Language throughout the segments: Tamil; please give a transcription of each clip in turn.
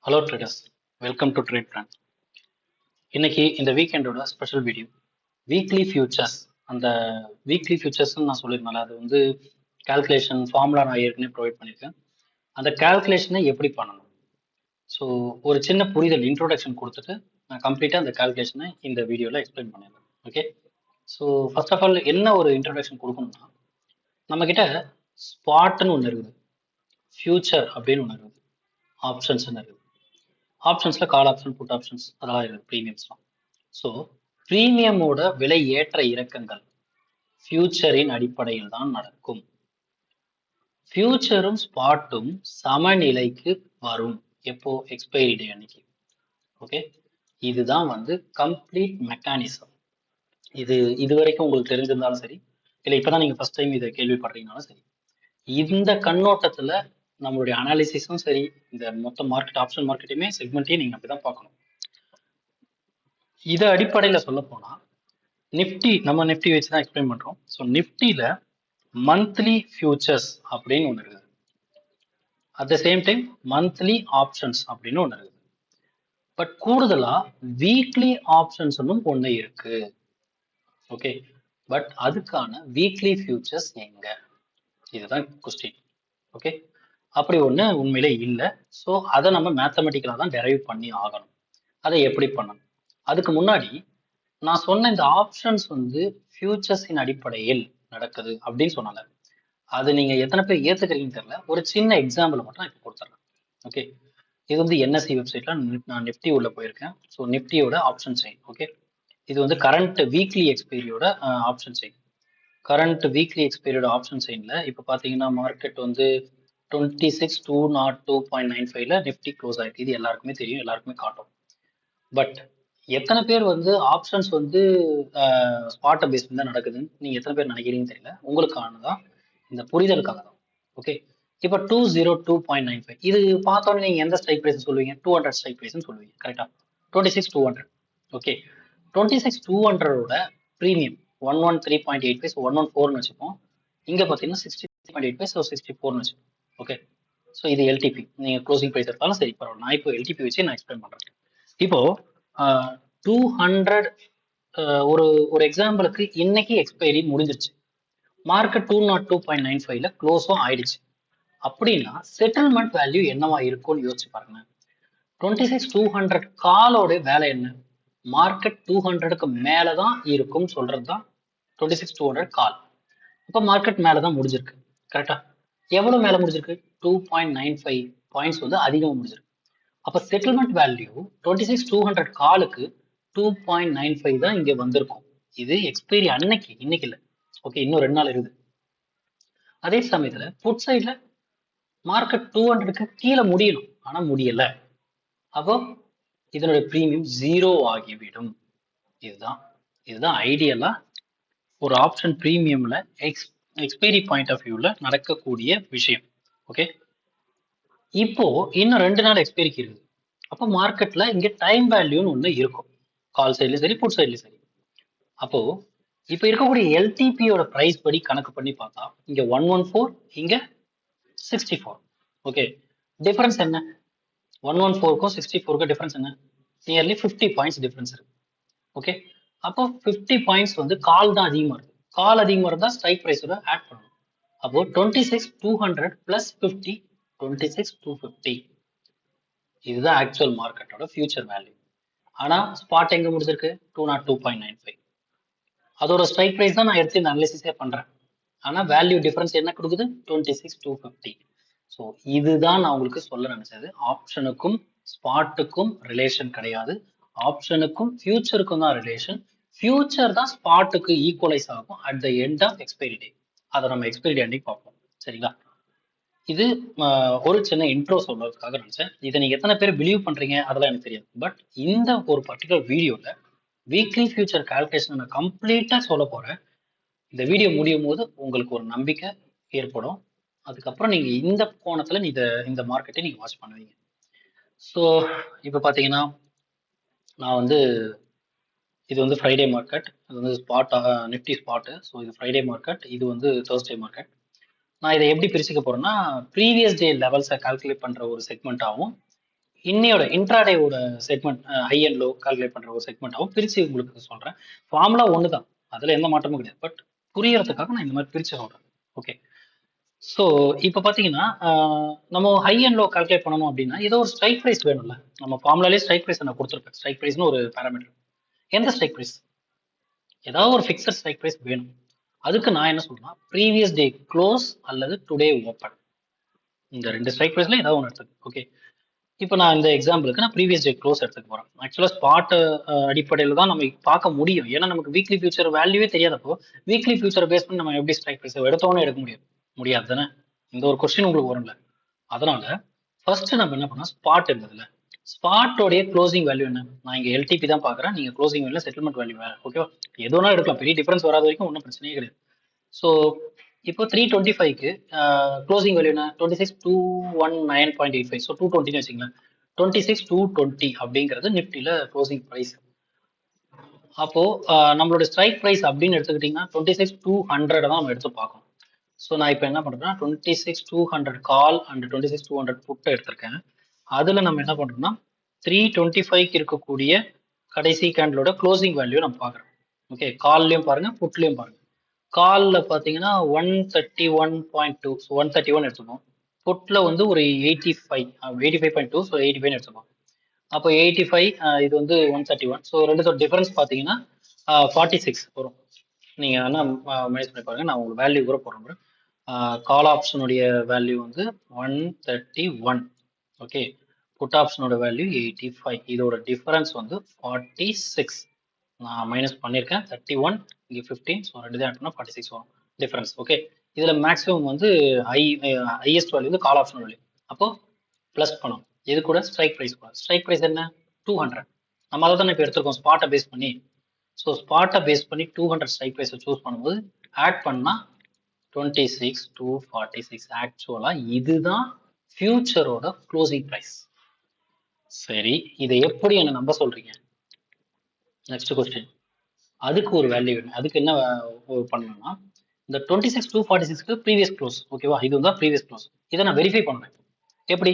Hello traders, welcome to trade plan. இன்னைக்கு இந்த வீக்கெண்டோட ஸ்பெஷல் வீடியோ வீக்லி ஃபியூச்சர்ஸ். அந்த வீக்லி ஃபியூச்சர்ஸ்னு நான் சொல்லியிருந்தேன், அது வந்து கால்குலேஷன் ஃபார்முலா நான் ஏற்கனவே ப்ரொவைட் பண்ணியிருக்கேன். அந்த கால்குலேஷனை எப்படி பண்ணணும், ஸோ ஒரு சின்ன புரிதல் இன்ட்ரோடக்ஷன் கொடுத்துட்டு நான் கம்ப்ளீட்டாக அந்த கால்குலேஷனை இந்த வீடியோவில் எக்ஸ்பிளைன் பண்ணிடுறேன். Okay, so first of all என்ன ஒரு இன்ட்ரோடக்ஷன் கொடுக்கணும்னா, நம்மக்கிட்ட ஸ்பாட்னு ஒன்று இருக்குது, ஃபியூச்சர் அப்படின்னு ஒன்று இருக்குது, ஆப்ஷன்ஸ்னு இருக்குது. ஆப்ஷன்ஸில் கால் ஆப்ஷன், புட் ஆப்ஷன்ஸ் அதெல்லாம் இருக்குது, ப்ரீமியம்ஸ்லாம். ஸோ ப்ரீமியமோட விலை ஏற்ற இறக்கங்கள் ஃபியூச்சரின் அடிப்படையில் தான் நடக்கும். ஃபியூச்சரும் ஸ்பாட்டும் சமநிலைக்கு வரும் எப்போ? எக்ஸ்பைரி டே அன்னைக்கு. ஓகே, இதுதான் வந்து கம்ப்ளீட் மெக்கானிசம். இது வரைக்கும் உங்களுக்கு தெரிஞ்சிருந்தாலும் சரி, இல்லை இப்பதான் நீங்க ஃபர்ஸ்ட் டைம் இதை கேள்விப்படுறீங்கனாலும் சரி, இந்த கண்ணோட்டத்துல நம்மளுடைய அனாலிசிஸும் சரி, இந்த மொத்த மார்க்கெட் ஆப்ஷன் மார்க்கெட்டையுமே செக்மெண்ட்டையும் நீங்க அப்படிதான் பார்க்கணும். இதை அடிப்படையில சொல்ல போனா நிஃப்டி, நம்ம நிஃப்டி வச்சு தான் எக்ஸ்பிளைன் பண்றோம். ஸோ நிஃப்டியில மந்த்லி ஃபியூச்சர்ஸ் அப்படின்னு ஒன்று இருக்குது, at the same time monthly options அப்படின்னு ஒன்று இருக்குது. பட் கூடுதலா வீக்லி ஆப்ஷன்ஸ்னும் ஒன்று இருக்கு. ஓகே, பட் அதுக்கான வீக்லி ஃபியூச்சர்ஸ் எங்க? இதுதான் கொஸ்டின். ஓகே, அப்படி ஒன்று உண்மையிலே இல்லை. ஸோ அதை நம்ம மேத்தமெட்டிக்கலாக தான் டெரைவ் பண்ணி ஆகணும். அதை எப்படி பண்ணணும்? அதுக்கு முன்னாடி நான் சொன்ன இந்த ஆப்ஷன்ஸ் வந்து ஃபியூச்சர்ஸின் அடிப்படையில் நடக்குது அப்படின்னு சொன்னாங்க. அது நீங்க எத்தனை பேர் ஏத்துக்கிறீங்கன்னு தெரியல. ஒரு சின்ன எக்ஸாம்பிள் மட்டும் நான் இப்போ கொடுத்துறேன். ஓகே, இது வந்து என்எஸ்சி வெப்சைட்ல நான் நிஃப்டி உள்ள போயிருக்கேன். ஸோ நிஃப்டியோட ஆப்ஷன் செயின். ஓகே, இது வந்து கரண்ட் வீக்லி எக்ஸ்பைரியோட ஆப்ஷன் செயின். கரண்ட் வீக்லி எக்ஸ்பைரியோட ஆப்ஷன் செயின்ல இப்போ பார்த்தீங்கன்னா மார்க்கெட் வந்து 26,202.95ல நிஃப்டி க்ளோஸ் ஆயிருக்கு. இது எல்லாருக்குமே தெரியும், எல்லாருக்குமே காட்டும். பட் எத்தனை பேர் வந்து ஆப்ஷன்ஸ் வந்து ஸ்பாட்டை பேஸ் தான் நடக்குதுன்னு நீங்க எத்தனை பேர் நினைக்கிறீங்கன்னு தெரியல. உங்களுக்கானதான், இந்த புரிதலுக்காக தான். ஓகே, இப்போ 202.95 இது பார்த்தோன்னே நீங்க எந்த ஸ்ட்ரைக் பிரைஸ் சொல்லுவீங்க? 200 ஸ்ட்ரைக் பிரைஸ் சொல்லுவீங்க, கரெக்டா? 26,200. ஓகே, 26,200ஓட ப்ரீமியம் 113.85, 114ன்னு வச்சுப்போம். இங்க பாத்தீங்கன்னா 60.85, ஸோ 64ன்னு வச்சுப்போம். ஓகே, ஸோ இது எல்டிபி. நீங்க க்ளோசிங் பிரைஸ் எடுத்தாலும் சரி பரவாயில்ல, நான் இப்போ எல்டிபி வச்சு நான் எக்ஸ்பிளைன் பண்றேன். இப்போ 200 ஒரு ஒரு எக்ஸாம்பிளுக்கு இன்னைக்கு எக்ஸ்பைரி முடிஞ்சிருச்சு, மார்க்கெட் 202.95ல க்ளோஸும் ஆயிடுச்சு. அப்படின்னா செட்டில்மெண்ட் வேல்யூ என்னவா இருக்கும்னு யோசிச்சு பாருங்க. 26,200 காலோட வேலை என்ன? மார்க்கெட் 200க்கு மேலதான் இருக்கும் சொல்றதுதான் 26,200 கால். அப்ப மார்க்கெட் மேலதான் முடிஞ்சிருக்கு, கரெக்டா? எவ்வளவு மேல முடிஞ்சிருக்கு? 2.95 பாயிண்ட்ஸ் வந்து அதிகமா முடிஞ்சிருக்கு. அப்ப செட்டில்மெண்ட் வேல்யூ 26,200 காலுக்கு 2.95 தான் இங்க வந்திருக்கும். இது எக்ஸ்பைரி அன்னைக்கு, இன்னைக்கு இல்ல. ஓகே, இன்னும் 2 நாள் இருக்குது. அதே சமயத்துல புட் சைட்ல மார்க்கெட் 200க்கு கீழே முடியணும், ஆனா முடியல. அப்போ இதனுடைய பிரீமியம் 0 ஆகிவிடும். இதுதான் ஐடியலா ஒரு ஆப்ஷன் பிரீமியம்ல எக்ஸ்பைரி பாயிண்ட் ஆஃப் வியூல நடக்கக்கூடிய விஷயம். ஓகே, இப்போ இன்னும் 2 நாள் எக்ஸ்பைரிக்கு இருக்குது. அப்போ மார்க்கெட்ல இங்க டைம் வேல்யூன்னு ஒண்ணு இருக்கும், கால் சைட்லயும் சரி புட் சைட்லயும் சரி. அப்போ இப்ப இருக்கக்கூடிய எல்டிபியோட பிரைஸ் படி கணக்கு பண்ணி பார்த்தா இங்க 114, இங்க 64. ஓகே, டிஃபரன்ஸ் என்ன? 114க்கும் 64க்கும் டிஃபரன்ஸ் என்ன? நியர்லி 50 பாயிண்ட்ஸ் டிஃபரன்ஸ் இருக்கு. ஓகே, அப்போ 50 பாயிண்ட்ஸ் வந்து கால் தான் அதிகமா இருக்கு. கால் அதிகமா இருந்தா ஸ்ட்ரைக் பிரைஸோட ஆட் பண்ணணும். அப்போ 26,200 பிளஸ் 50, 26,250. இதுதான் ஆக்சுவல் மார்க்கெட்டோட ஃபியூச்சர் வேல்யூ. ஆனா ஸ்பாட் எங்க முடிஞ்சிருக்கு? 202.95. அதோட ஸ்ட்ரைக் பிரைஸ் தான் நான் எடுத்து இந்த அனாலிசிஸே பண்றேன். ஆனா வேல்யூ டிஃபரன்ஸ் என்ன கொடுக்குது? 26,250. ஸோ இதுதான் நான் உங்களுக்கு சொல்ல நினைச்சது. ஆப்ஷனுக்கும் ஸ்பாட்டுக்கும் ரிலேஷன் கிடையாது, ஆப்ஷனுக்கும் ஃபியூச்சருக்கும் தான் ரிலேஷன். ஃபியூச்சர் தான் ஸ்பாட்டுக்கு ஈக்குவலைஸ் ஆகும் at the end of expiry day. அதை நம்ம எக்ஸ்பைரி டே அன்னைக்கு பார்ப்போம், சரிங்களா? இது ஒரு சின்ன இன்ட்ரோ சொல்றதுக்காக நினைச்சேன். இதை நீங்க எத்தனை பேர் பிலீவ் பண்றீங்க அதெல்லாம் எனக்கு தெரியாது. பட் இந்த ஒரு பர்டிகுலர் வீடியோல வீக்லி ஃபியூச்சர் கால்குலேஷன் நான் கம்ப்ளீட்டா சொல்ல போறேன். இந்த வீடியோ முடியும் போது உங்களுக்கு ஒரு நம்பிக்கை ஏற்படும். அதுக்கப்புறம் நீங்க இந்த கோணத்துல இந்த மார்க்கெட்டை நீங்க வாட்ச் பண்ணுவீங்க. ஸோ இப்போ பாத்தீங்கன்னா நான் வந்து இது வந்து ஃப்ரைடே மார்க்கெட், இது வந்து ஸ்பாட், நிஃப்டி ஸ்பாட்டு. ஸோ இது ஃப்ரைடே மார்க்கெட், இது வந்து தேர்ஸ்டே மார்க்கெட். நான் இதை எப்படி பிரிச்சுக்க போறேன்னா, ப்ரீவியஸ் டே லெவல்ஸை கால்குலேட் பண்ற ஒரு செக்மெண்ட்டாகவும், இன்னையோட இன்ட்ராடேவோட segment high and low calculate பண்ற ஒரு செக்மெண்ட்டாகவும் பிரிச்சு உங்களுக்கு சொல்றேன். ஃபார்முலா ஒன்று தான், அதுல எந்த மாற்றமும் கிடையாது. பட் புரியறதுக்காக நான் இந்த மாதிரி பிரிச்சு சொல்றேன். ஓகே. ஸோ இப்போ பார்த்தீங்கன்னா நம்ம ஹை அண்ட் லோ கால்குலேட் பண்ணணும் அப்படின்னா ஏதோ ஒரு ஸ்ட்ரைக் ப்ரைஸ் வேணும்ல. நம்ம ஃபார்முலாலே ஸ்ட்ரைக் ப்ரைஸ் நான் கொடுத்துருப்பேன். ஸ்ட்ரைக் ப்ரைஸ்னு ஒரு பேராமீட்டர். எந்த ஸ்ட்ரைக் ப்ரைஸ்? ஏதாவது ஒரு ஃபிக்ஸட் ஸ்ட்ரைக் ப்ரைஸ் வேணும். அதுக்கு நான் என்ன சொல்றேன்னா ப்ரீவியஸ் டே க்ளோஸ் அல்லது டுடே ஓப்பன், இந்த ரெண்டு ஸ்ட்ரைக் ப்ரைஸ்ல ஏதாவது ஒன்று எடுத்துக்கு. ஓகே. இப்போ நான் இந்த எக்ஸாம்பிளுக்கு நான் ப்ரீவியஸ் டே க்ளோஸ் எடுத்துக்க போறேன். ஆக்சுவலாக ஸ்பாட் அடிப்படையில் தான் நம்ம பார்க்க முடியும். ஏன்னா நமக்கு வீக்லி ஃபியூச்சர் வேல்யூவே தெரியாதப்போ வீக்லி ஃபியூச்சர் பேஸ் பண்ணி நம்ம எப்படி ஸ்ட்ரைக் ப்ரைஸ் எடுத்தோன்னே எடுக்க முடியும்? முடியாது தானே? இந்த ஒரு கொஸ்டின் உங்களுக்கு வரும்ல. அதனால ஃபர்ஸ்ட் நம்ம என்ன பண்ணோம், ஸ்பாட் இருந்ததுல ஸ்பாட்டோடைய க்ளோசிங் வேல்யூ என்ன? நான் இங்க எல்டிபி தான் பாக்குறேன், நீங்க க்ளோசிங் வேல்யூ செட்டில்மெண்ட் வேல்யூ வேற. ஓகேவா? எதுனா எடுக்கலாம், பெரிய டிஃபரன்ஸ் வராத வரைக்கும் ஒன்றும் பிரச்சனையே கிடையாது. ஸோ இப்போ 325க்கு க்ளோசிங் வேல்யூ என்ன? 26,219.85. ஸோ 220 வச்சுங்களேன். 26,220 அப்படிங்கிறது நிப்டில க்ளோசிங் ப்ரைஸ். அப்போ நம்மளோட ஸ்ட்ரைக் ப்ரைஸ் அப்படின்னு எடுத்துக்கிட்டீங்கன்னா 26,200 தான் நம்ம எடுத்து பார்க்கணும். ஸோ நான் இப்போ என்ன பண்றேன்னா 26,200 கால் அண்ட் 26,200 புட்டை எடுத்திருக்கேன். அதுல நம்ம என்ன பண்றோம்னா 325க்கு இருக்கக்கூடிய கடைசி கேண்டலோட க்ளோசிங் வேல்யூ நம்ம பார்க்குறோம். ஓகே, கால்லையும் பாருங்க புட்லையும் பாருங்க. காலில் பார்த்தீங்கன்னா 131.2, ஸோ 131 எடுத்துப்போம். புட்ல வந்து ஒரு 85.2, ஸோ 85 எடுத்துப்போம். அப்போ 85, இது வந்து 131. ஸோ ரெண்டுத்தோட டிஃபரன்ஸ் பார்த்தீங்கன்னா 46 வரும். நீங்க வேணா மைனஸ் பண்ணி பாருங்க, நான் உங்களுக்கு வேல்யூ கூட போடுறேன். கால் ஆப்ஷனுடைய வேல்யூ வந்து 131. ஓகே, புட் ஆப்ஷனோட வேல்யூ 85. இதோட டிஃபரன்ஸ் வந்து 46. நான் மைனஸ் பண்ணியிருக்கேன். 31 இங்கே 15, ஸோ ரெண்டு தான் எடுத்தோம்னா 46 வரும் டிஃபரன்ஸ். ஓகே, இதில் மேக்ஸிமம் வந்து ஹையஸ்ட் வேல்யூ வந்து கால் ஆப்ஷன் வேல்யூ. அப்போ ப்ளஸ் பண்ணும். இது கூட ஸ்ட்ரைக் ப்ரைஸ் கூட. ஸ்ட்ரைக் ப்ரைஸ் என்ன? 200. நம்ம அதை தானே இப்போ எடுத்திருக்கோம் ஸ்பாட்டை பேஸ் பண்ணி. ஸோ ஸ்பாட்டை பேஸ் பண்ணி 200 ஸ்ட்ரைக் ப்ரைஸை சூஸ் பண்ணும்போது ஆட் பண்ணால் 26,246. ஆக்சுவலாக இதுதான் ஃபியூச்சரோட க்ளோசிங் ப்ரைஸ். சரி, இதை எப்படி என்ன நம்ப சொல்றீங்க? Next question. அதுக்கு ஒரு வேல்யூ வேணும். அதுக்கு என்ன பண்ணணும்னா இந்த 26,246க்கு ப்ரீவியஸ் க்ளோஸ். ஓகேவா? இது வந்து ப்ரீவியஸ் க்ளோஸ். இதை நான் வெரிஃபை பண்ணுவேன். எப்படி?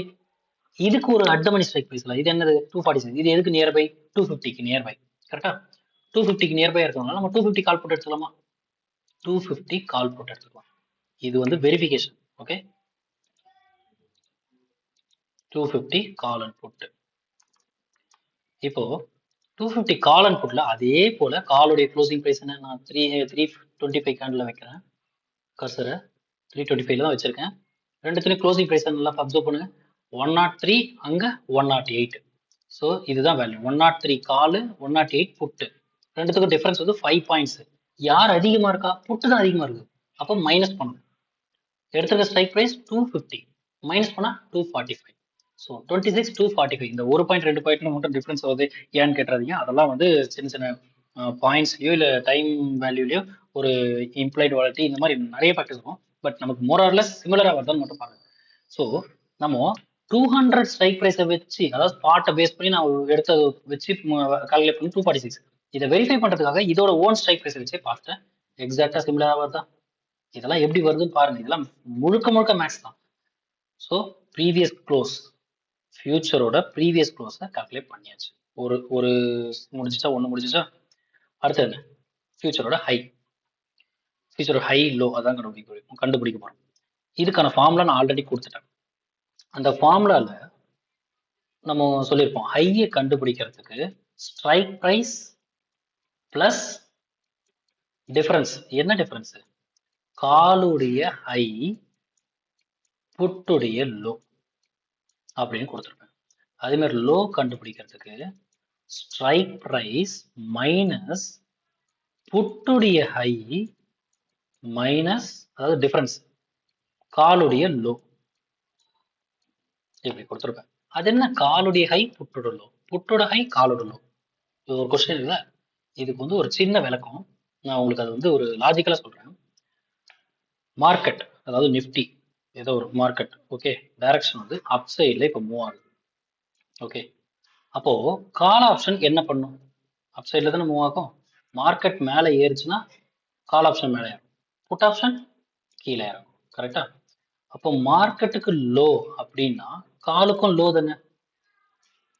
இதுக்கு ஒரு அட்டமணி ஸ்ட்ரைக் ப்ரைஸ்ல இது என்னது? 246. இது எதுக்கு நியர்பை? 250க்கு நியர்பை. கரெக்டா? 250க்கு நியர்பை இருக்கிறதுனால நம்ம 250 கால் போட்டு எடுத்துக்கலாமா? 250 கால் போட்டு எடுத்துக்கலாம். இது வந்து verification. Okay, 250 call and put. இப்போ 250 கால் அண்ட் புட்ல அதே போல காலுடைய க்ளோசிங் பிரைஸ் என்ன? நான் 325 கேண்டில் வைக்கிறேன். கர்சரை 325 தான் வச்சிருக்கேன். ரெண்டுத்துலையும் க்ளோசிங் பிரைஸ் நல்லா அப்சர்வ் பண்ணுங்க. 103 அங்க 108. ஸோ இதுதான் வேல்யூ. 103 காலு, 108 புட்டு. ரெண்டுத்துக்கும் டிஃபரன்ஸ் வந்து 5 பாயிண்ட்ஸ். யார் அதிகமா இருக்கா? புட்டு தான் அதிகமா இருக்கு. அப்போ மைனஸ் பண்ணணும். எடுத்துருக்க ஸ்ட்ரைக் பிரைஸ் 250 மைனஸ் பண்ணா 245. ஸோ 26,245. இந்த ஒரு பாயிண்ட் 2 பாயிண்ட்ல மட்டும் டிஃபரன்ஸ் வருது ஏன்னு கேட்டுறாதீங்க. அதெல்லாம் வந்து சின்ன சின்ன பாயிண்ட்ஸ்லயோ இல்லை டைம் வேல்யூலயோ ஒரு இம்ப்ளைட் வாலிட்டி இந்த மாதிரி நிறைய ஃபேக்டர்ஸ் இருக்கும். பட் நமக்கு மோரார்லெஸ் சிமிலரா வருதான்னு மட்டும் பாருங்க. ஸோ நம்ம 200 ஸ்ட்ரைக் ப்ரைஸை வச்சு, அதாவது ஸ்பாட்டை பேஸ் பண்ணி நான் எடுத்த வச்சு கால்குலேட் பண்ணி 246. இதை வெரிஃபை பண்றதுக்காக இதோட ஓன் ஸ்ட்ரைக் ப்ரைஸை வச்சே பார்த்தேன். எக்ஸாக்டா சிமிலரா வருதா? இதெல்லாம் எப்படி வருதுன்னு பாருங்க. இதெல்லாம் முழுக்க முழுக்க மேக்ஸ் தான். ஸோ ப்ரீவியஸ் க்ளோஸ், ஃபியூச்சரோட ப்ரீவியஸ் க்ளோஸை கால்குலேட் பண்ணியாச்சு. ஒரு ஒரு முடிஞ்சிச்சா? ஒன்று முடிஞ்சிச்சா? அடுத்து என்ன? ஃபியூச்சரோட ஹை. ஃபியூச்சரோட ஹை லோ அதான் கண்டுபிடிக்க போறோம். இதுக்கான ஃபார்முலா நான் ஆல்ரெடி கொடுத்துட்டேன். அந்த ஃபார்முலால நம்ம சொல்லியிருப்போம் ஹையை கண்டுபிடிக்கிறதுக்கு ஸ்ட்ரைக் ப்ரைஸ் பிளஸ் டிஃபரன்ஸ். என்ன டிஃபரன்ஸ்? காலுடைய ஹை புட்டுடைய லோ அப்படின்னு கொடுத்துருப்பேன். அதே மாதிரி லோ கண்டுபிடிக்கிறதுக்கு ஸ்ட்ரைக் ப்ரைஸ் மைனஸ் புட்டுடைய ஹை மைனஸ், அதாவது டிஃபரன்ஸ் காலுடைய லோ, இப்படி கொடுத்துருப்பேன். அது என்ன காலுடைய ஹை புட்டோட லோ, புட்டோட ஹை காலோட லோ? இது ஒரு கொஸ்டின் இல்லை. இதுக்கு வந்து ஒரு சின்ன விளக்கம். நான் உங்களுக்கு அது வந்து ஒரு லாஜிக்கலா சொல்றேன். மார்க்கெட், அதாவது நிஃப்டி ஏதோ ஒரு மார்க்கெட். ஓகே, டைரக்ஷன் வந்து அப் சைட்ல இப்போ மூவ் ஆகுது. ஓகே, அப்போ கால் ஆப்ஷன் என்ன பண்ணும்? அப் சைட்ல தானே மூவ் ஆகும். மார்க்கெட் மேலே ஏறுச்சுன்னா கால் ஆப்ஷன் மேலே ஏறும், புட் ஆப்ஷன் கீழே இறங்கும். கரெக்டா? அப்போ மார்க்கெட்டுக்கு லோ அப்படின்னா காலுக்கும் லோ தானே.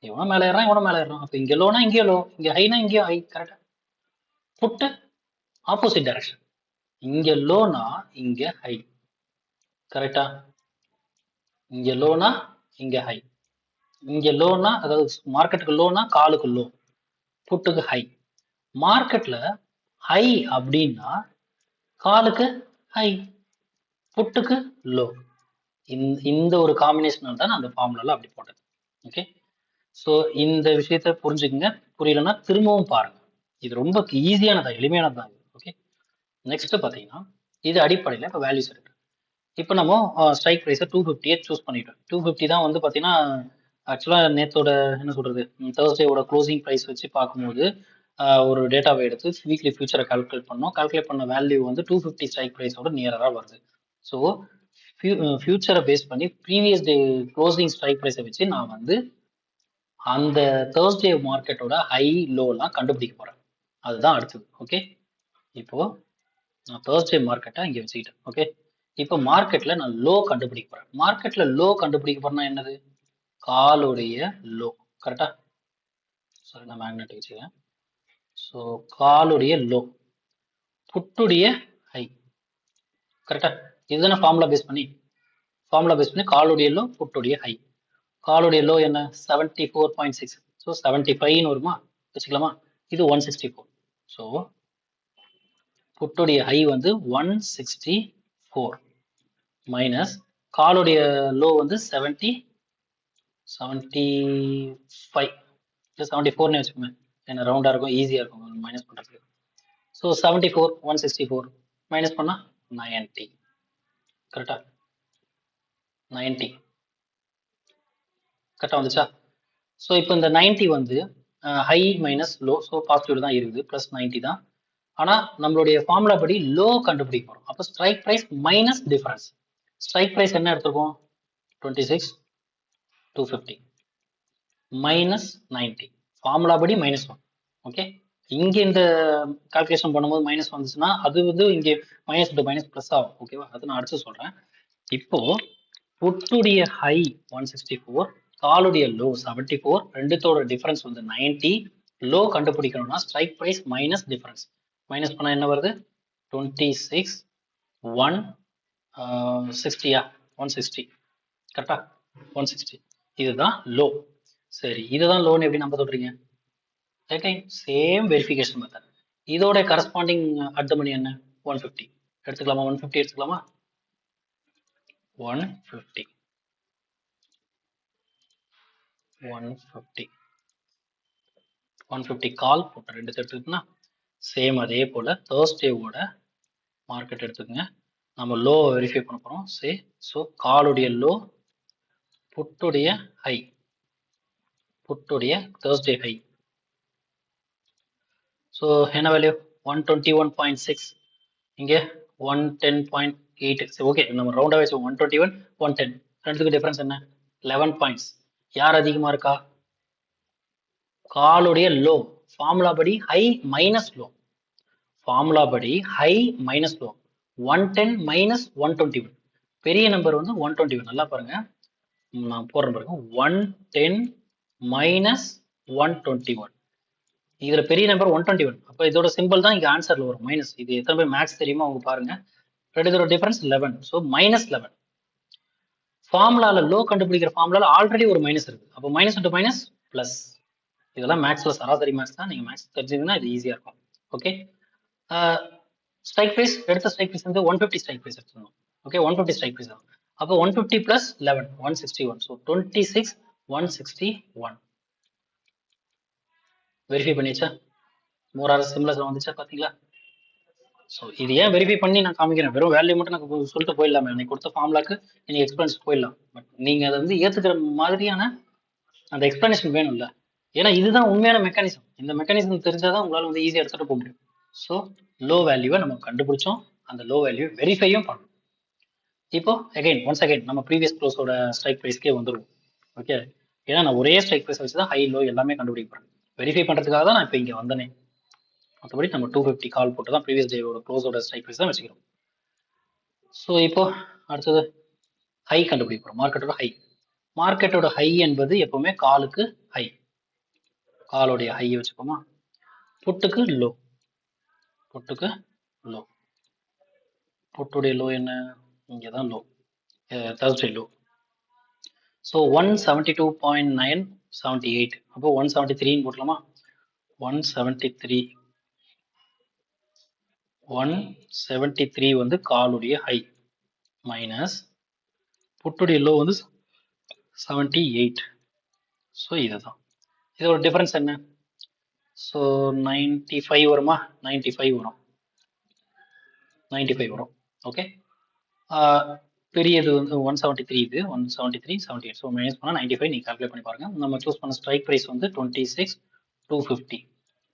இவனும் மேலே ஏறான் இவனும் மேலே ஏறான். அப்போ இங்கே லோனா இங்கே லோ, இங்கே ஹைனா இங்கேயும் ஹை. கரெக்டா? புட்டு ஆப்போசிட் டைரக்ஷன். இங்கே லோனா இங்கே ஹை. கரெக்டா? இங்கே லோனா இங்கே ஹை. இங்கே லோனா அதாவது மார்க்கெட்டுக்கு லோனா காலுக்கு லோ, புட்டுக்கு ஹை. மார்க்கெட்ல ஹை அப்படின்னா காலுக்கு ஹை, புட்டுக்கு லோ. இந்த ஒரு காம்பினேஷனால தான் நான் அந்த ஃபார்முலால அப்படி போட்டது. ஓகே, ஸோ இந்த விஷயத்த புரிஞ்சுக்குங்க. புரியலன்னா திரும்பவும் பாருங்க. இது ரொம்ப ஈஸியானதா, எளிமையானதான். ஓகே, நெக்ஸ்ட் பார்த்தீங்கன்னா இது அடிப்படையில் இப்போ வேல்யூஸ் இருக்கு. இப்போ நம்ம ஸ்ட்ரைக் ப்ரைஸை 250 சூஸ் பண்ணிட்டோம். 250 தான் வந்து பார்த்தீங்கன்னா ஆக்சுவலாக நேத்தோட என்ன சொல்றது, தேர்ஸ்டேவோட க்ளோசிங் ப்ரைஸ் வச்சு பார்க்கும்போது ஒரு டேட்டாவை எடுத்து வீக்லி ஃபியூச்சரை கால்குலேட் பண்ணோம். கால்குலேட் பண்ண வேல்யூ வந்து 250 ஸ்ட்ரைக் ப்ரைஸோட நியராக வருது. ஸோ ஃபியூச்சரை பேஸ் பண்ணி ப்ரீவியஸ் டே க்ளோசிங் ஸ்ட்ரைக் ப்ரைஸை வச்சு நான் வந்து அந்த தேர்ஸ்டே மார்க்கெட்டோட ஹை லோலாம் கண்டுபிடிக்க போறேன். அதுதான் அடுத்தது. ஓகே, இப்போ நான் தேர்ஸ்டே மார்க்கெட்டை இங்கே வச்சுக்கிட்டேன். ஓகே, இப்போ மார்க்கெட்ல நான் லோ கண்டுபிடிக்க போறேன். மார்க்கெட்ல லோ கண்டுபிடிக்க போறேன்னா என்னது, காலுடைய லோ. கரெக்டா? சாரி, நான் மேக்னெட் வச்சுக்கிறேன். ஸோ காலுடைய லோ, புட்டுடைய ஹை. கரெக்டா? இதுதானே ஃபார்முலா பேஸ் பண்ணி காலுடைய லோ புட்டுடைய ஹை. காலுடைய லோ என்ன, 74.6. ஸோ 75ன்னு வருமா வச்சுக்கலாமா? இது 164. ஸோ புட்டுடைய ஹை வந்து 164 மைனஸ் காலுடைய லோ வந்து 75. 74ன்னு வச்சுக்கோங்க, என்ன ரவுண்டா இருக்கும், ஈஸியா இருக்கும் மைனஸ் பண்றதுக்கு. ஸோ 74 164 மைனஸ் பண்ணா 90. கரெக்டா? 90 கரெக்டா வந்துச்சா? ஸோ இப்போ இந்த 90 வந்து high minus low, so positive தான் இருக்குது, ப்ளஸ் 90 தான். ஆனால் நம்மளுடைய ஃபார்முலா படி லோ கண்டுபிடிக்க போகிறோம். அப்போ strike price minus difference. Strike price என்ன எடுத்துருக்கோம், 26,250 மைனஸ் 90. ஃபார்முலா படி -1. ஓகே, இங்கே இந்த கால்குலேஷன் பண்ணும்போது மைனஸ் வந்துச்சுன்னா அது வந்து இங்கே மைனஸ் டு மைனஸ் ப்ளஸ் ஆகும். ஓகேவா, அது நான் அடுத்து சொல்கிறேன். இப்போ புட்டுடைய ஹை 164, காலுடைய லோ 74, ரெண்டுத்தோட டிஃபரன்ஸ் வந்து 90. லோ கண்டுபிடிக்கணும்னா strike price minus difference. Minus பண்ணால் என்ன வருது, 26 160. 160 கரெக்டா? 160 இதுதான் லோ. சரி, இதுதான் லோன் எப்படி நம்ப சொல்றீங்க? Same verification method. இதோட கரஸ்பாண்டிங் அட் த மணி என்ன, 150 எடுத்துக்கலாமா? 150 எடுத்துக்கலாமா? 150 கால் போட்டு ரெண்டு எடுத்துக்கிட்டோம்னா சேம் அதே போல தேர்ஸ்டேவோட மார்க்கெட் எடுத்துக்கோங்க. நம்ம லோ வெரிஃபை பண்ண போறோம். ஸோ காலுடைய லோ, புட்டுடைய ஹை, புட்டுடைய தேர்ஸ்டே ஹை. ஸோ என்ன வேல்யூ, 121.6, இங்கே 110.8. ஓகே, நம்ம ரவுண்டாக வச்சு 121 110, ரெண்டுத்துக்கு டிஃபரன்ஸ் என்ன, 11 பாயிண்ட்ஸ். யார் அதிகமாக இருக்கா, காலுடைய லோ. ஃபார்முலா படி ஹை மைனஸ் லோ, ஃபார்முலா படி ஹை மைனஸ் லோ. 110 மைனஸ் 121, பெரிய நம்பர் வந்து 121. நல்லா பாருங்க, நான் போடுறேன் பாருங்க, 110 மைனஸ் 121. இதுல பெரிய நம்பர் 121. அப்போ இதோட சிம்பிள் தான் இங்க ஆன்சர்ல வரும் மைனஸ். இது எத்தனை பேர் மேக்ஸ் தெரியுமா அவங்க பாருங்க. ரெண்டுதோட டிஃபரன்ஸ் 11, ஸோ மைனஸ் 11. ஃபார்முலால லோ கண்டுபிடிக்கிற ஃபார்முலால ஆல்ரெடி ஒரு மைனஸ் இருக்கு. அப்போ மைனஸ் இன்டு மைனஸ் பிளஸ். இதெல்லாம் மேக்ஸ்ல சராசரி மேக்ஸ் தான். நீங்க மேக்ஸ் தெரிஞ்சீங்கன்னா இது ஈஸியா இருக்கும். ஓகே, ஸ்ட்ரைக் ப்ரைஸ் எடுத்த ஸ்ட்ரைக் ப்ரைஸ் வந்து 150 ஸ்ட்ரைக் ப்ரைஸ் எடுத்துக்கணும். ஓகே, 150 ஸ்ட்ரைக் ப்ரைஸ் தான். அப்போ 150 பிளஸ் 11 161. ஸோ 26 161 வெரிஃபை பண்ணிச்சா, மோரார் சிம்லஸ் வந்துச்சா பாத்தீங்களா? ஸோ இது ஏன் வெரிஃபை பண்ணி நான் காமிக்கிறேன், வெறும் வேல்யூ மட்டும் நான் சொல்லிட்டு போயிடலாம், எனக்கு கொடுத்த ஃபார்முலாக்கு நீங்க எக்ஸ்பிளன்ஸ் போயிடலாம். பட் நீங்க அதை வந்து ஏத்துக்கிற மாதிரியான அந்த எக்ஸ்பிளனேஷன் வேணும்ல, ஏன்னா இதுதான் உண்மையான மெக்கானிசம். இந்த மெக்கானிசம் தெரிஞ்சாதான் உங்களால வந்து ஈஸியாக எடுத்துட்டு போக முடியும். ஸோ லோ வேல்யூவை நம்ம கண்டுபிடிச்சோம், அந்த லோ வேல்யூ வெரிஃபையும் பண்ணணும். இப்போ ஒன்ஸ் அகைன் நம்ம ப்ரீவியஸ் க்ளோஸோட ஸ்ட்ரைக் ப்ரைஸ்க்கே வந்துடும். ஓகே, ஏன்னா நான் ஒரே ஸ்ட்ரைக் ப்ரைஸ் வச்சு தான் ஹை லோ எல்லாமே கண்டுபிடிக்க போறேன். வெரிஃபை பண்றதுக்காக தான் நான் இப்போ இங்கே வந்தனே. மற்றபடி நம்ம 250 கால் போட்டு தான் ப்ரீவியஸ் டேவோட க்ளோஸோட ஸ்ட்ரைக் ப்ரைஸ் தான் வச்சுக்கிறோம். ஸோ இப்போ அடுத்தது ஹை கண்டுபிடிக்க போறோம், மார்க்கெட்டோட ஹை. மார்க்கெட்டோட ஹை என்பது எப்பவுமே காலுக்கு ஹை, காலோடைய ஹையை வச்சுக்கோமா. புட்டுக்கு லோ, புட்டுக்கு லோ, புட்டுடைய லோ என்ன, இங்கே தான் லோ, தேர்ஸ்டே லோ. ஸோ 172.978, அப்போ 173 போட்டலாமா. 173 வந்து காலுடைய ஹை மைனஸ் புட்டுடைய லோ வந்து 78. ஸோ இதுதான் இதோட டிஃபரன்ஸ் என்ன. ஸோ 95 வருமா, 95 வரும், 95 வரும். ஓகே, பெரியது வந்து 173, இது 173, 78. ஸோ மைனஸ் பண்ணால் 95. நீங்கள் கால்குலேட் பண்ணி பாருங்கள். நம்ம சூஸ் பண்ண ஸ்ட்ரைக் ப்ரைஸ் வந்து 26,250.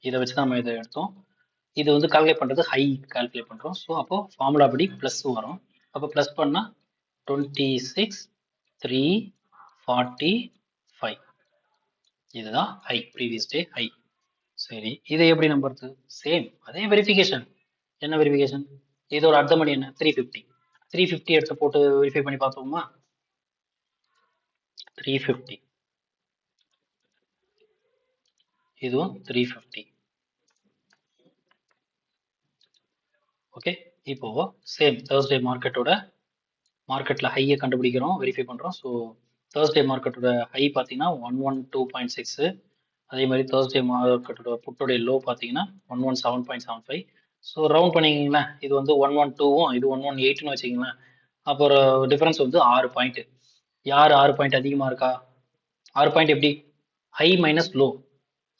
இதை வச்சு நம்ம இதை எடுத்தோம். இது வந்து கால்குலேட் பண்ணுறது ஹை கால்குலேட் பண்ணுறோம். ஸோ அப்போ ஃபார்முலா படி ப்ளஸ் வரும். அப்போ ப்ளஸ் பண்ணால் 26,345. இதுதான் ஹை, ப்ரீவியஸ் டே ஹை. சரி, இதை எப்படி நம்புறது. சேம் அதே வெரிஃபிகேஷன். என்ன வெரிஃபிகேஷன், இதோட அர்த்தம் மணி என்ன, 350. 350 எடுத்து போட்டு வெரிஃபை பண்ணி பார்த்தோமா. 350, இதுவும் 350. ஓகே, இப்போ சேம் தேர்ஸ்டே மார்க்கெட்ல ஹையை கண்டுபிடிக்கிறோம், வெரிஃபை பண்றோம். ஸோ தேர்ஸ்டே மார்க்கெட்டோட ஹை பார்த்தீங்கன்னா 112.6. அதே மாதிரி தேர்ஸ்டே மார்க்கெட்டோட புட்டோடைய லோ பார்த்தீங்கன்னா 117.75. ஸோ ரவுண்ட் பண்ணிங்களேன், இது வந்து 112வும் இது 118ன்னு வச்சுங்களேன். அப்புறம் டிஃபரன்ஸ் வந்து 6 பாயிண்ட். யார் 6 பாயிண்ட் அதிகமாக இருக்கா, 6 பாயிண்ட் எப்படி, ஹை மைனஸ் லோ.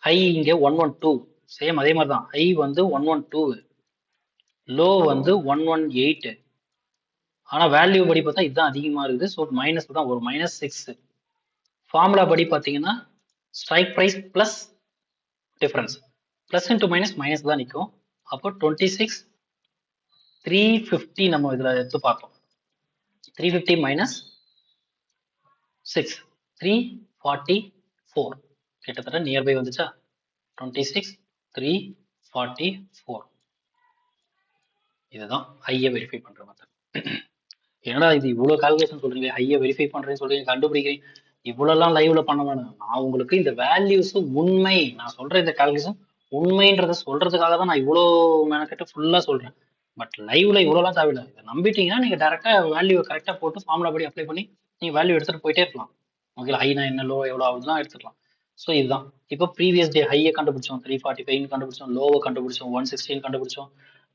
ஹை இங்கே 112, சேம் அதே மாதிரி தான். ஹை வந்து 112, லோ வந்து 118. ஆனால் வேல்யூ படி பார்த்தா இதுதான் அதிகமாக இருக்குது. ஸோ மைனஸ் தான் ஒரு -6. ஃபார்முலா படி பார்த்தீங்கன்னா strike price plus difference, plus into minus தான் நிற்கும். அப்போ 26,350 நம்ம இதில் எடுத்து பார்த்தோம். 350 minus 6, 344. கிட்டத்தட்ட நியர்பை வந்துச்சா. 26,344. இதுதான் ஹையை வெரிஃபை பண்ற மெத்தட். ஏன்னா இது இவ்வளவு கால்குலேஷன் சொல்றீங்க, ஹையை வெரிஃபை பண்றேன்னு சொல்றீங்க, கண்டுபிடிக்கிறீங்க, இவ்வளவுலாம் லைவ்ல பண்ண வேணாம். நான் உங்களுக்கு இந்த வேல்யூஸ் உண்மை, நான் சொல்ற இந்த கால்குலேஷன் உண்மைன்றத சொல்றதுக்காக தான் நான் இவ்வளோ மெனக்கிட்ட ஃபுல்லா சொல்றேன். பட் லைவ்ல இவ்வளோலாம் தேவையில்லை. இதை நம்பிட்டீங்கன்னா நீங்க டேரக்டா வேல்யூ கரெக்டா போட்டு ஃபார்முலா படி அப்ளை பண்ணி நீங்க வேல்யூ எடுத்துட்டு போயிட்டே இருக்கலாம். ஓகே, ஹைனா என்ன, லோ எவ்வளோ ஆகுதுலாம் எடுத்துக்கலாம். ஸோ இதுதான். இப்போ ப்ரீவியஸ் டே ஹையை கண்டுபிடிச்சோம், 345 கண்டுபிடிச்சோம், லோவை கண்டுபிடிச்சோம், 116 கண்டுபிடிச்சோம்,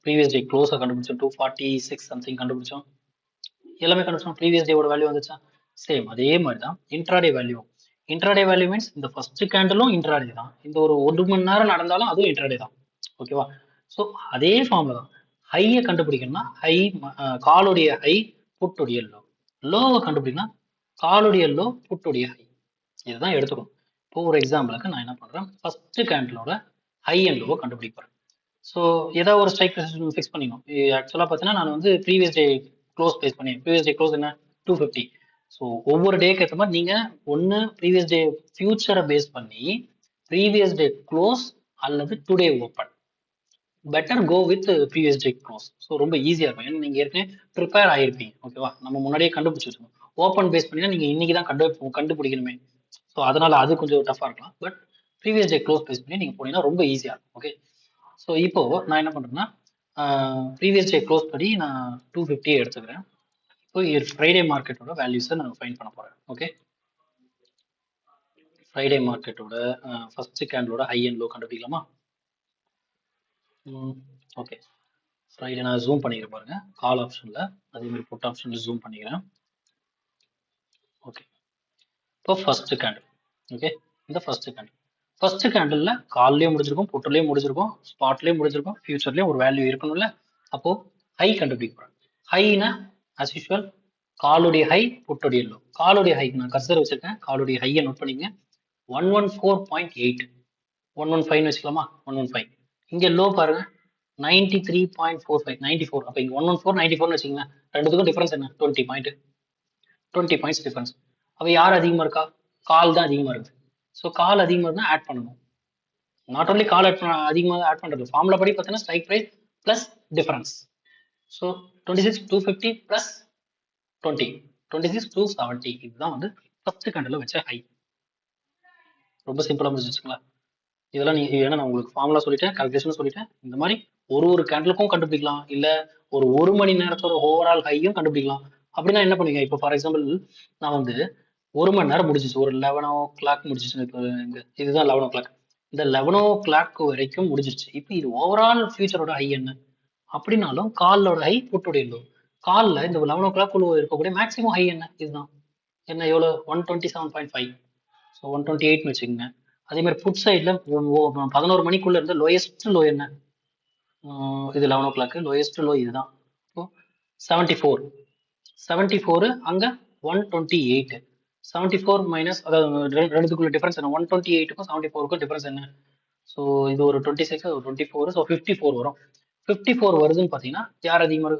ப்ரீவியஸ் டே க்ளோஸை கண்டுபிடிச்சோம், 246 சம்திங் கண்டுபிடிச்சோம், எல்லாமே கண்டுபிடிச்சோம். ப்ரீவியஸ் டேவோட வேல்யூ வந்துச்சா. சேம் அதே மாதிரி தான் intraday value. Intraday value means இந்த ஃபர்ஸ்ட் கேண்டலும் இன்ட்ராடே தான், இந்த ஒரு மணி நேரம் நடந்தாலும் அதுவும் இன்ட்ராடே தான். ஓகேவா. ஸோ அதே ஃபார்ம்ல தான் ஹையை கண்டுபிடிக்கணும்னா ஹை காலுடைய ஹை புட்டுடைய லோ, லோவை கண்டுபிடிக்கணும் காலுடைய லோ புட்டுடைய ஹை. இதுதான் எடுத்துக்கணும். இப்போ ஒரு எக்ஸாம்பிளுக்கு நான் என்ன பண்றேன், ஃபர்ஸ்ட் கேண்டலோட ஹை அண்ட் லோவை கண்டுபிடிக்கிறேன். ஸோ ஏதாவது ஒரு ஸ்ட்ரைக் ஃபிக்ஸ் பண்ணிக்கணும். ஆக்சுவலாக பார்த்தீங்கன்னா நான் வந்து ப்ரீவியஸ் டே க்ளோஸ் பேஸ் பண்ணி, ப்ரீவியஸ் டே க்ளோஸ் என்ன 250. ஸோ ஒவ்வொரு டேக்கு ஏற்ற மாதிரி நீங்க ஒன்று ப்ரீவியஸ் டே ஃபியூச்சரை பேஸ் பண்ணி ப்ரீவியஸ் டே க்ளோஸ் அல்லது today open, better go with previous day close. So ரொம்ப ஈஸியாக இருக்கும். ஏன்னா நீங்கள் ஏற்கனவே ப்ரிப்பேர் ஆகிருப்பீங்க. ஓகேவா, நம்ம முன்னாடியே கண்டுபிடிச்சி வச்சுக்கணும். ஓப்பன் பேஸ் பண்ணினா நீங்கள் இன்னைக்கு தான் கண்டுபிடிக்கணுமே. ஸோ அதனால அது கொஞ்சம் டஃபாக இருக்கலாம். But previous day close base பண்ணி நீங்கள் போனீங்கன்னா ரொம்ப ஈஸியாக இருக்கும். ஓகே, ஸோ இப்போ நான் என்ன பண்ணுறேன்னா ப்ரீவியஸ் டே க்ளோஸ் படி நான் 250 எடுத்துக்கிறேன். இப்போ ஃப்ரைடே மார்க்கெட்டோட வேல்யூஸை நான் ஃபைண்ட் பண்ண போகிறேன். ஓகே, ஃப்ரைடே மார்க்கெட்டோட ஃபர்ஸ்ட் கேண்டலோட ஹை அண்ட் லோ கண்டுபிடிக்கலாமா. ஓகே, ஃப்ரைடே நான் ஜூம் பண்ணிக்கிறேன் பாருங்க, கால் ஆப்ஷனில் அதே மாதிரி புட் ஆப்ஷனில் ஜூம் பண்ணிக்கிறேன். ஓகே, இப்போ ஃபர்ஸ்ட் கேண்டில். ஓகே, இந்த ஃபர்ஸ்ட் கேண்டில் கால்லையும் முடிஞ்சிருக்கும், புட்டுலையும் முடிஞ்சிருக்கும், ஸ்பாட்லையும் முடிஞ்சிருக்கும், ஃபியூச்சர்லையும் ஒரு வேல்யூ இருக்கணும்ல. அப்போ ஹை கண்டுபிடிக்க போறேன். ஹைனா அஸ் யூஷுவல் காலுடைய ஹை புட்டுடைய லோ. காலுடைய ஹை நான் கர்சர் வச்சிருக்கேன், காலுடைய ஹையை நோட் பண்ணிங்க 114.8, 115 வச்சுக்கலாமா. 115. இங்க லோ பாருங்க 93.45, 94. அப்போ இங்க 114, 94 வச்சுக்கோங்க. ரெண்டுத்துக்கும் டிஃபரன்ஸ் என்ன, 20 பாயிண்ட்ஸ் டிஃபரன்ஸ். அப்போ யார் அதிகமா இருக்கா, கால் தான் அதிகமா இருக்கு. ஸோ கால் அதிகமாக இருந்தால் ஆட் பண்ணணும். நாட் ஓன்லி கால் அதிகமாக ஆட் பண்ணுறது, ஃபார்முலா படி பார்த்தீங்கன்னா strike price plus difference. So 26,250 plus 20, 26,270. இதுதான் வந்து ஃபர்ஸ்ட் கேண்டில் வச்ச ஹை. ரொம்ப சிம்பிளா முடிஞ்சிச்சுங்களா? இதெல்லாம் நீ ஏன்னா நான் உங்களுக்கு ஃபார்முலா சொல்லிட்டேன், கால்குலேஷன் சொல்லிட்டேன். இந்த மாதிரி ஒரு கேண்டலுக்கும் கண்டுபிடிக்கலாம், இல்ல ஒரு மணி நேரத்தோட ஓவரால் ஹையும் கண்டுபிடிக்கலாம். அப்படின்னா என்ன பண்ணுவீங்க? இப்போ ஃபார் எக்ஸாம்பிள் நான் வந்து 1 மணி நேரம் முடிஞ்சிச்சு, ஒரு 11 o'clock முடிஞ்சிச்சு. இப்போ இதுதான் 11 o'clock. இந்த 11 o'clock வரைக்கும் முடிஞ்சிருச்சு. இப்போ இது ஓவரால் ஃபியூச்சரோட ஹை என்ன அப்படின்னாலும் காலோட ஹை புட்டுடைய லோ. காலில் இந்த 11 o'clock இருக்கக்கூடிய மேக்ஸிமம் ஹை என்ன? இதுதான். என்ன எவ்வளோ? 127.5. ஸோ 128ன்னு வச்சுக்கோங்க. அதே மாதிரி புட் சைடில் 11 மணிக்குள்ள இருந்த லோயஸ்ட் லோ என்ன? இது 11 o'clock, லோயஸ்ட் லோ இதுதான். இப்போ 74. 74 அங்கே 128. 74 மைனஸ், அதாவது ரெண்டுத்துக்குள்ள டிஃபரன்ஸ் என்ன? 128க்கும் 74க்கும் டிஃபரன்ஸ் என்ன? ஸோ இது ஒரு 26, ஒரு 24, ஸோ 54 வரும். 54 வருதுன்னு பார்த்தீங்கன்னா யார் அதிகமாக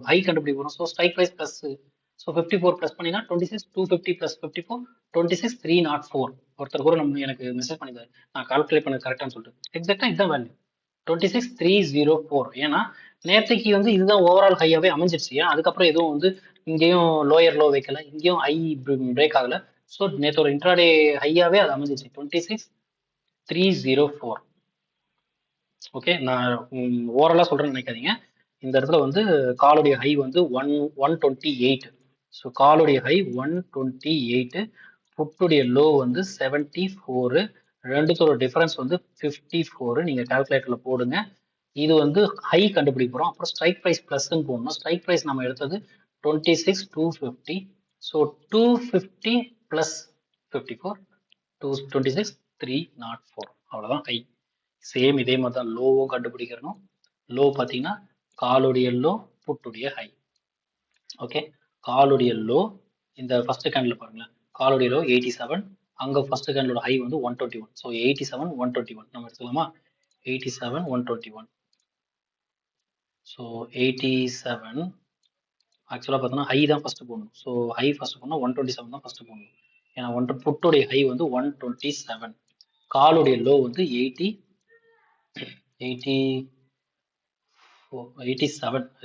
ஹை கண்டுபிடிக்க வரும்? So strike price plus. So 54 plus பண்ணிங்கன்னா 26, 250 ப்ளஸ் 54, 26, 304. ஒருத்தர் கூட எனக்கு மெசேஜ் பண்ணியிருந்தாரு, நான் கால்குலேட் பண்ணது கரெக்டானு சொல்லிட்டு. எக்ஸாக்டாக இதுதான் வேல்யூ, 26,304. ஏன்னா நேற்றுக்கு இதுதான் ஓவரால் ஹையாவே அமைஞ்சிருச்சு. ஏன் அதுக்கப்புறம் எதுவும் இங்கேயும் லோயர் லோ வைக்கல, இங்கேயும் ஹை பிரேக் ஆகல. ஸோ நேற்றோட இன்ட்ராடே ஹையாவே அது அமைஞ்சிருச்சு 26,304. ஓகே, நான் ஓவராலா சொல்றேன்னு நினைக்காதீங்க. இந்த இடத்துல காலுடைய ஹை 128. ஸோ காலுடைய ஹை 128, புட்டுடைய லோ 74. ரெண்டுத்தோட டிஃபரன்ஸ் 54. நீங்க கால்குலேட்டர்ல போடுங்க. இது ஹை கண்டுபிடிக்க போறோம். அப்புறம் ஸ்ட்ரைக் ப்ரைஸ் பிளஸ்ன்னு போடணும். ஸ்ட்ரைக் ப்ரைஸ் நம்ம எடுத்தது 26,250. So 250 plus 54, 26,304. அவ்வளவுதான் ஹை. சேம் இதே மாதிரி தான் லோவும் கண்டுபிடிக்கிறணும். லோ பார்த்தீங்கன்னா காலுடைய லோ, புட்டுடைய ஹை. ஓகே, காலுடைய லோ இந்த ஃபர்ஸ்ட் கேண்டில் பாருங்களேன், காலுடைய லோ 87, அங்கே ஃபர்ஸ்ட் கேண்டிலோட ஹை 121. ஸோ 87, 121 நம்ம எடுத்துக்கலாமா? 87, 121. ஸோ 87 ஆக்சுவலாக பார்த்தோன்னா ஹை தான் ஃபர்ஸ்ட் போடணும். ஸோ ஹை ஃபர்ஸ்ட் போடணும், 127 தான் ஃபர்ஸ்ட் போடணும். ஏன்னா புட்டுடைய ஹை 127, காலுடைய லோ 87.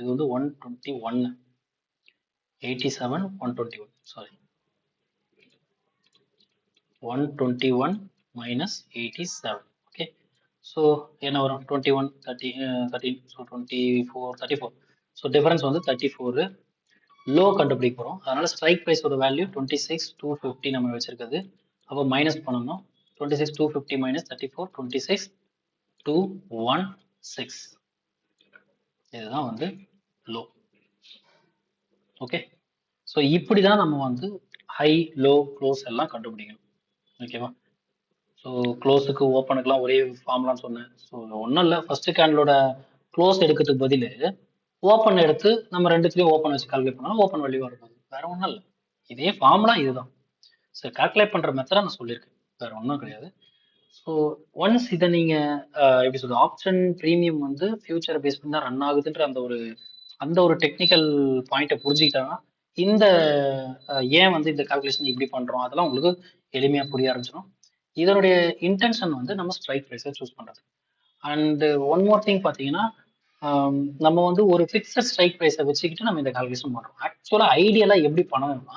இது 121. 87, 121. Sorry, 121 minus 87. ஓகே, ஸோ என்ன வரும்? 21, 30, 13. ஸோ 24, 34. So difference 34. லோ கண்டுபிடிக்க போகிறோம். அதனால ஸ்ட்ரைக் ப்ரைஸோட வேல்யூ 26,250 நம்ம வச்சிருக்கிறது. அப்போ மைனஸ் பண்ணணும். 26,250 மைனஸ் 34, 26,216. இதுதான் லோ. ஓகே, ஸோ இப்படி தான் நம்ம ஹை, லோ, க்ளோஸ் எல்லாம் கண்டுபிடிக்கணும். ஓகேவா? ஸோ க்ளோஸுக்கு ஓப்பனுக்குலாம் ஒரே ஃபார்முலான்னு சொன்னேன். ஸோ ஒன்றும் இல்லை, ஃபர்ஸ்ட் கேண்டிலோட க்ளோஸ் எடுக்கிறதுக்கு பதில் ஓப்பன் எடுத்து நம்ம ரெண்டுத்துலேயும் ஓப்பன் வச்சு கால்குலேட் பண்ணாலும் ஓப்பன் வேல்யூ வரும்போது வேற ஒன்றும் இல்லை. இதே ஃபார்முலா இதுதான். ஸோ கால்குலேட் பண்ணுற மெத்தடை நான் சொல்லியிருக்கேன், வேற ஒன்றும் கிடையாது. ஸோ ஒன்ஸ் இதை நீங்கள் எப்படி சொல்றது, ஆப்ஷன் ப்ரீமியம் ஃபியூச்சரை பேஸ் பண்ணி தான் ரன் ஆகுதுன்ற அந்த ஒரு டெக்னிக்கல் பாயிண்ட்டை புரிஞ்சுக்கிட்டாங்கன்னா இந்த ஏன் இந்த கால்குலேஷன் இப்படி பண்றோம் அதெல்லாம் உங்களுக்கு எளிமையா புரிய ஆரம்பிச்சிடும். இதனுடைய இன்டென்ஷன் நம்ம ஸ்ட்ரைக் ப்ரைஸை சூஸ் பண்றது. அண்ட் ஒன் மோர் திங் பார்த்தீங்கன்னா, நம்ம ஒரு ஃபிக்ஸட் ஸ்ட்ரைக் ப்ரைஸை வச்சுக்கிட்டு நம்ம இந்த கால்குலேஷன் பண்றோம். ஆக்சுவலா ஐடியலா எப்படி பண்ணணும்னா,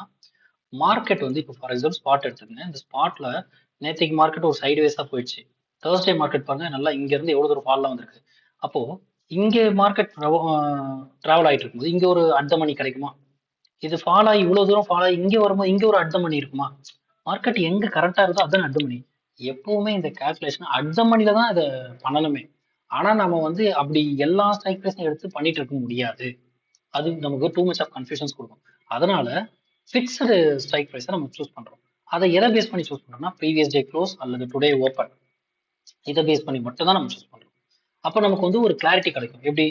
மார்க்கெட் இப்போ ஃபார் எக்ஸாம்பிள் ஸ்பாட் எடுத்துக்கங்க. இந்த ஸ்பாட்ல நேற்றுக்கு மார்க்கெட் ஒரு சைடுவேஸா போயிடுச்சு. தேர்ஸ்டே மார்க்கெட் பாருங்க, நல்லா இங்க இருந்து எவ்வளவு தூரம் ஃபால்லாம் வந்திருக்கு. அப்போ இங்க மார்க்கெட் டிராவல் ஆயிட்டு இருக்கும்போது இங்க ஒரு அட் த மணி கிடைக்குமா? இது ஃபால் ஆகி இவ்வளவு தூரம் ஃபால் ஆகி இங்க வரும்போது இங்க ஒரு அட் த மணி இருக்குமா? மார்க்கெட் எங்க கரெக்டா இருக்கோ அதான் அட் த மணி. எப்பவுமே இந்த கால்குலேஷன் அட் த மணில தான் இதை பண்ணணுமே. ஆனா நம்ம அப்படி எல்லா ஸ்ட்ரைக் ப்ரைஸும் எடுத்து பண்ணிட்டு இருக்க முடியாது. அது நமக்கு டூ மச் ஆஃப் கன்ஃபியூஷன்ஸ் கொடுக்கும். அதனால ஃபிக்ஸ்டு ஸ்ட்ரைக் ப்ரைஸை நம்ம சூஸ் பண்றோம். அதை எதை பேஸ் பண்ணி சூஸ் பண்றோம்னா, ப்ரீவியஸ் டே க்ளோஸ் அல்லது டுடே ஓப்பன், இதை பேஸ் பண்ணி மட்டும் தான் நம்ம சூஸ் பண்றோம். அப்போ நமக்கு ஒரு கிளாரிட்டி கிடைக்கும். எப்படி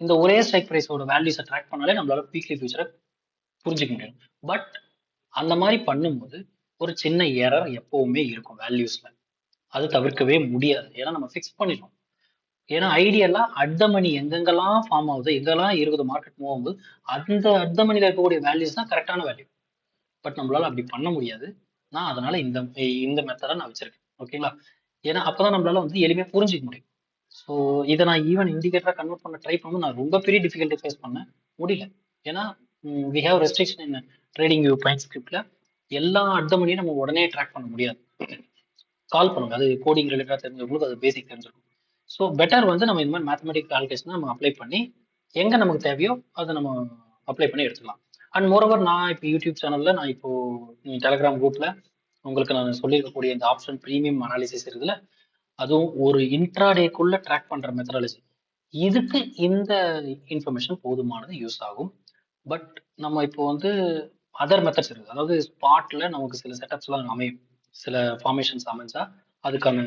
இந்த ஒரே ஸ்ட்ரைக் ப்ரைஸோட வேல்யூஸை ட்ராக் பண்ணாலே நம்மளால வீக்லி ஃபியூச்சரை புரிஞ்சுக்க முடியும். பட் அந்த மாதிரி பண்ணும்போது ஒரு சின்ன எரர் எப்பவுமே இருக்கும் வேல்யூஸ்ல. அது தவிர்க்கவே முடியாது. ஏன்னா நம்ம ஃபிக்ஸ் பண்ணிடுவோம். ஏன்னா ஐடியெல்லாம் அட் த மணி எங்கெங்கெல்லாம் ஃபார்ம் ஆகுது, எங்கெல்லாம் இருக்குது மார்க்கெட் மூவ் ஆகுது, அந்த அட் த மணில இருக்கக்கூடிய வேல்யூஸ் தான் கரெக்டான வேல்யூ. பட் நம்மளால அப்படி பண்ண முடியாது. நான் அதனால இந்த மெத்தடை நான் வச்சிருக்கேன். ஓகேங்களா? ஏன்னா அப்பதான் நம்மளால எளிமையா புரிஞ்சிக்க முடியும். ஸோ இதை நான் ஈவன் இண்டிகேட்டரா கன்வெர்ட் பண்ண ட்ரை பண்ணும்போது நான் ரொம்ப பெரிய டிஃபிகல்ட்டி ஃபேஸ் பண்ண முடியல. ஏன்னா we have restriction in trading view point ஸ்கிரிப்ட்ல. எல்லா அட் நம்ம உடனே ட்ராக் பண்ண முடியாது. கால் பண்ணுங்க. அது கோடிங் ரிலேட்டடா தெரிஞ்சவங்களுக்கு அது பேசிக் தெரிஞ்சிருக்கும். ஸோ பெட்டர் வந்து நம்ம இந்த மாதிரி மேத்தமெட்டிக் கால்குலேஷன் நம்ம அப்ளை பண்ணி எங்க நமக்கு தேவையோ அதை நம்ம அப்ளை பண்ணி எடுத்துக்கலாம். அண்ட் மோரோவர் நான் இப்போ யூடியூப் சேனல்ல நான் இப்போ டெலகிராம் குரூப்ல உங்களுக்கு நான் சொல்லியிருக்கக்கூடிய இந்த ஆப்ஷன் ப்ரீமியம் அனாலிசிஸ் இருக்குதுல, அதுவும் ஒரு இன்ட்ராடேக்குள்ள ட்ராக் பண்ற மெத்தடாலஜி. இதுக்கு இந்த இன்ஃபர்மேஷன் போதுமானது யூஸ் ஆகும். பட் நம்ம இப்போ வந்து அதர் மெத்தட்ஸ் இருக்கு. அதாவது ஸ்பாட்ல நமக்கு சில செட்டப்ஸ்லாம் அமையும். சில ஃபார்மேஷன்ஸ் அமைஞ்சா அதுக்கான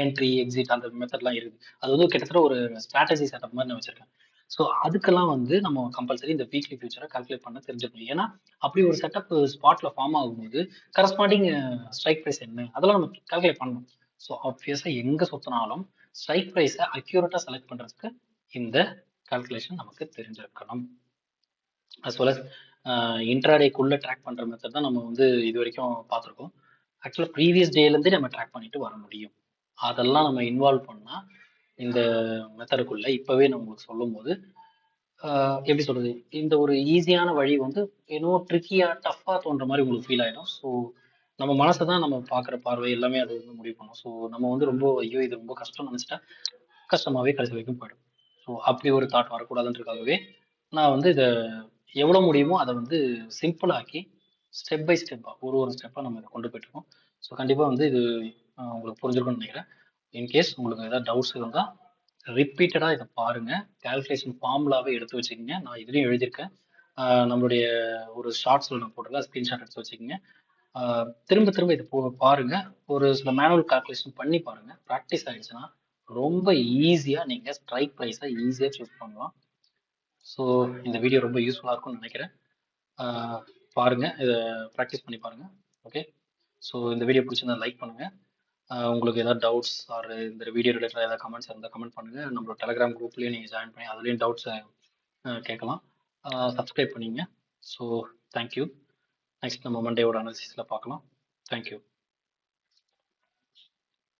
என்ட்ரி எக்ஸிட் அந்த மெத்தட்லாம் இருக்குது. அது வந்து கிட்டத்தட்ட ஒரு ஸ்ட்ராட்டஜி செட்டப் மாதிரி நான் வச்சிருக்கேன். ஸோ அதுக்கெல்லாம் வந்து நம்ம கம்பல்சரி இந்த வீக்லி ஃபியூச்சரை கால்குலேட் பண்ண தெரிஞ்சுக்கணும். ஏன்னா அப்படி ஒரு செட்டப் ஸ்பாட்ல ஃபார்ம் ஆகும்போது கரஸ்பாண்டிங் ஸ்ட்ரைக் ப்ரைஸ் என்ன அதெல்லாம் நம்ம கால்குலேட் பண்ணணும். ஸோ ஆப்வியஸா எங்க சுத்தினாலும் ஸ்ட்ரைக் ப்ரைஸை அக்யூரேட்டா செலக்ட் பண்றதுக்கு இந்த கால்குலேஷன் நமக்கு தெரிஞ்சிருக்கணும். அஸ் வெல் அஸ் இன்ட்ராடேக்குள்ள ட்ராக் பண்ற மெத்தட் தான் நம்ம வந்து இது வரைக்கும் பார்த்துருக்கோம். ஆக்சுவலாக ப்ரீவியஸ் டேலேருந்து நம்ம ட்ராக் பண்ணிட்டு வர முடியும். அதெல்லாம் நம்ம இன்வால்வ் பண்ணா இந்த மெத்தடுக்குள்ள இப்பவே நான் உங்களுக்கு சொல்லும் போது எப்படி சொல்றது, இந்த ஒரு ஈஸியான வழி வந்து என்னவோ ட்ரிக்கியா டஃப்பா தோன்ற மாதிரி உங்களுக்கு ஃபீல் ஆயிடும். ஸோ நம்ம மனசை தான் நம்ம பார்க்குற பார்வை எல்லாமே அது வந்து முடிவு பண்ணும். ஸோ நம்ம வந்து ரொம்ப ஐயோ இது ரொம்ப கஷ்டம்னு நினைச்சிட்டா கஷ்டமாவே கடைசி வரைக்கும் போயிடும். ஸோ அப்படி ஒரு தாட் வரக்கூடாதுன்றதுக்காகவே நான் வந்து இதை எவ்வளோ முடியுமோ அதை வந்து சிம்பிளாக்கி ஸ்டெப் பை ஸ்டெப்பாக ஒரு ஸ்டெப்பாக நம்ம இதை கொண்டு போயிட்டுருக்கோம். ஸோ கண்டிப்பாக வந்து இது உங்களுக்கு புரிஞ்சிருக்கும்னு நினைக்கிறேன். இன்கேஸ் உங்களுக்கு ஏதாவது டவுட்ஸ் இருந்தால் ரிப்பீட்டடாக இதை பாருங்க. கால்குலேஷன் ஃபார்முலாவே எடுத்து வச்சுக்கோங்க. நான் இதுலேயும் எழுதியிருக்கேன். நம்மளுடைய ஒரு ஷார்ட்ஸில் நான் போட்டிருக்கேன், ஸ்க்ரீன்ஷாட் எடுத்து வச்சுக்கோங்க. திரும்ப திரும்ப இதை பாருங்க. ஒரு சில மேனுவல் கால்குலேஷன் பண்ணி பாருங்க. ப்ராக்டிஸ் ஆயிடுச்சுன்னா ரொம்ப ஈஸியாக நீங்கள் ஸ்ட்ரைக் ப்ரைஸை ஈஸியாக சூஸ் பண்ணலாம். ஸோ இந்த வீடியோ ரொம்ப யூஸ்ஃபுல்லாக இருக்கும்னு நினைக்கிறேன். பாருங்க, இதை ப்ராக்டிஸ் பண்ணி பாருங்க. ஓகே, ஸோ இந்த வீடியோ பிடிச்சிருந்தா லைக் பண்ணுங்க. உங்களுக்கு ஏதாவது டவுட்ஸ் ஆர் இந்த வீடியோ ரிலேட்டடாக ஏதாவது கமெண்ட்ஸ் இருந்தால் கமெண்ட் பண்ணுங்க. நம்மளோட டெலகிராம் குரூப்லேயும் நீங்கள் ஜாயின் பண்ணி அதுலேயும் டவுட்ஸை கேட்கலாம். சப்ஸ்கிரைப் பண்ணிங்க. So thank you. நெக்ஸ்ட் நம்ம மண்டேவோட அனாலிசிஸில் பார்க்கலாம். தேங்க்யூ.